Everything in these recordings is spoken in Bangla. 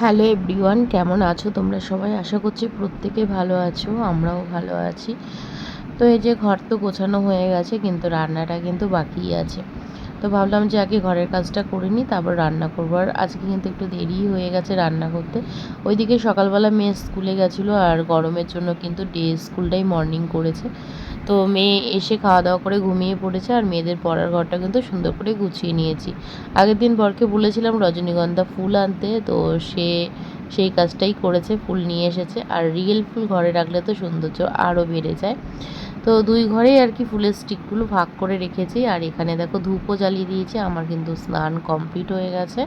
হ্যালো এভরিওয়ান, কেমন আছো তোমরা সবাই? আশা করছি প্রত্যেকে ভালো আছো, আমরাও ভালো আছি। তো এই যে ঘর তো গোছানো হয়ে গেছে, কিন্তু রান্নাটা কিন্তু বাকিই আছে। তো ভাবলাম যে আগে ঘরের কাজটা করে নিই, তারপর রান্না করবো। আর আজকে কিন্তু একটু দেরি হয়ে গেছে রান্না করতে। ওইদিকে সকালবেলা মেয়ে স্কুলে গেছিলো, আর গরমের জন্য কিন্তু ডে স্কুলটাই মর্নিং করেছে। তো মেয়ে এসে খাওয়া দাওয়া করে ঘুমিয়ে পড়েছে, আর মেয়েদের পড়ার ঘরটা কিন্তু সুন্দর করে গুছিয়ে নিয়েছি। আগের দিন বরকে বলেছিলাম রজনীগন্ধা ফুল আনতে, তো সে সেই কাজটাই করেছে, ফুল নিয়ে এসেছে। আর রিয়েল ফুল ঘরে রাখলে তো সৌন্দর্য আরও বেড়ে যায়। তো দুই ঘরেই আর কি ফুলের স্টিকগুলো ভাগ করে রেখেছি। আর এখানে দেখো ধূপও জ্বালিয়ে দিয়েছি। আমার কিন্তু স্নান কমপ্লিট হয়ে গেছে,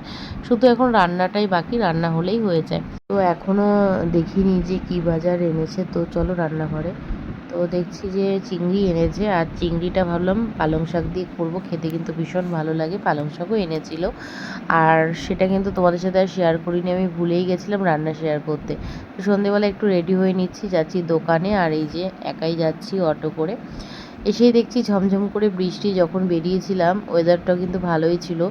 শুধু এখন রান্নাটাই বাকি, রান্না হলেই হয়ে যায়। তো এখনও দেখিনি যে কী বাজার এনেছে, তো চলো রান্নাঘরে। তো দেখছি যে চিংড়ি এনেছে, আর চিংড়িটা ভাবলাম পালং শাক দিয়ে করবো, খেতে কিন্তু ভীষণ ভালো লাগে। পালং শাকও এনেছিল, আর সেটা কিন্তু তোমাদের সাথে আর শেয়ার করিনি, আমি ভুলেই গেছিলাম রান্না শেয়ার করতে। তো সন্ধেবেলা একটু রেডি হয়ে নিচ্ছি, যাচ্ছি দোকানে। আর এই যে একাই যাচ্ছি অটো করে। এসেই দেখছি ঝমঝম করে বৃষ্টি। যখন বেরিয়েছিলাম ওয়েদারটাও কিন্তু ভালোই ছিল,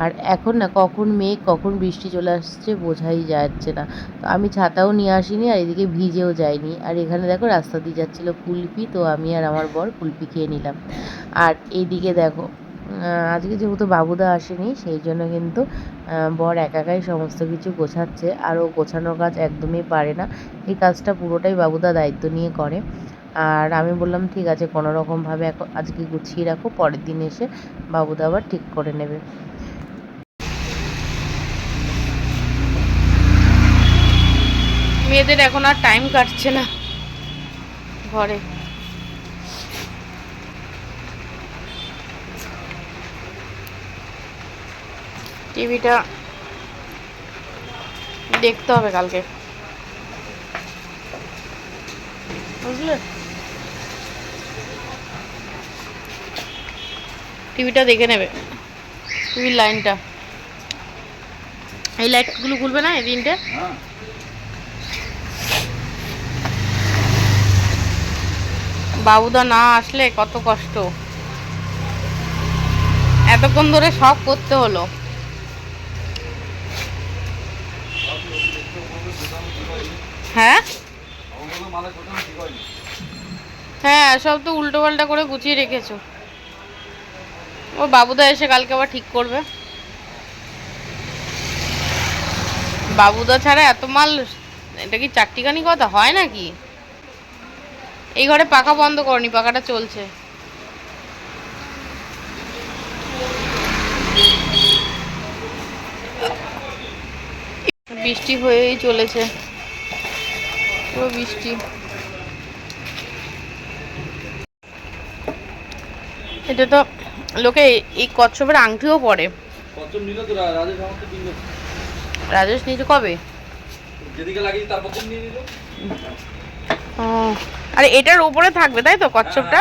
আর এখন না কখন মেঘ কখন বৃষ্টি চলে আসছে বোঝাই যাচ্ছে না। তো আমি ছাতাও নিয়ে আসিনি, আর এদিকে ভিজেও যাইনি। আর এখানে দেখো রাস্তা দিয়ে যাচ্ছিলো কুলপি, তো আমি আর আমার বর কুলপি খেয়ে নিলাম। আর এইদিকে দেখো আজকে যেহেতু বাবুদা আসেনি, সেই জন্য কিন্তু বর একাই সমস্ত কিছু গোছাচ্ছে। আর ও গোছানোর কাজ একদমই পারে না, এই কাজটা পুরোটাই বাবুদা দায়িত্ব নিয়ে করে। আর আমি বললাম ঠিক আছে, কোনো রকমভাবে আজকে গুছিয়ে রাখো, পরের দিন এসে বাবুদা আবার ঠিক করে নেবে। মেয়েদের এখন আর টাইম কাটছে না ঘরে। টিভিটা দেখতে হবে কালকে, বুঝলে? টিভিটা দেখে নেবে, টিভির লাইনটা, এই লাইটগুলো খুলবে না এই দিনটা। বাবুদা না আসলে কত কষ্ট, এতক্ষণ ধরে সব করতে হলো। হ্যাঁ হ্যাঁ, সব তো উল্টো পাল্টা করে গুছিয়ে রেখেছো। ও বাবুদা এসে কালকে আবার ঠিক করবে। বাবুদা ছাড়া এত মাল, এটা কি চারটিখানি কথা হয় নাকি? এই ঘরে পাখা বন্ধ করনি, পাখাটা চলছে। বৃষ্টি হয়েই চলেছে, পুরো বৃষ্টি। এটা তো লোকে এই কচ্ছপের আংটিও পরে। রাজেশ নিয়েছে কবে? ও, আরে এটার উপরে থাকবে তাই তো কচ্ছপটা?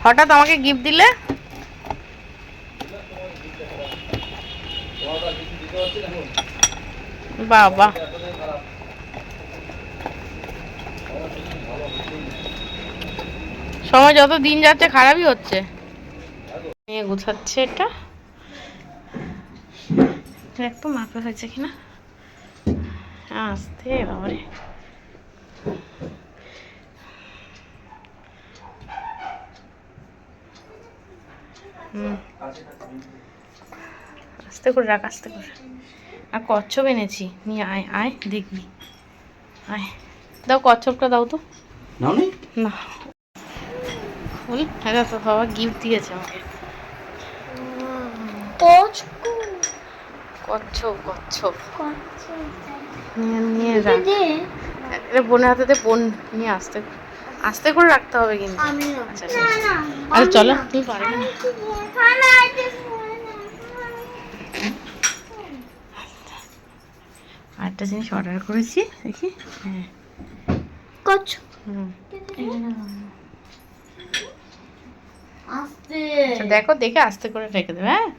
হঠাৎ আমাকে গিফট দিলে। বাবা, সময় যত দিন যাচ্ছে খারাপই হচ্ছে। নিয়ে গুছাচ্ছে এটা, একটু মাপা হয়েছে কিনা। আস্তে বাবারে, আস্তে করে রাখ, আস্তে করে। আর কচ্ছপ এনেছি, নিয়ে আয় আয় দেখবি, আয়। দাও কচ্ছপটা দাও তো। না ফুল, হ্যাঁ তো বাবা গিফট দিয়েছে আমাকে। কচ্ছপ কচ্ছপ নিয়ে রাখ, এটা বোনের হাতে দে, বোন নিয়ে আসতে আস্তে করে রাখতে হবে কিন্তু। আচ্ছা আরে চলো, তুই পারবি না। আরেকটা জিনিস অর্ডার করেছি, দেখি। হ্যাঁ দেখো, দেখে আস্তে করে রেখে দেবে। হ্যাঁ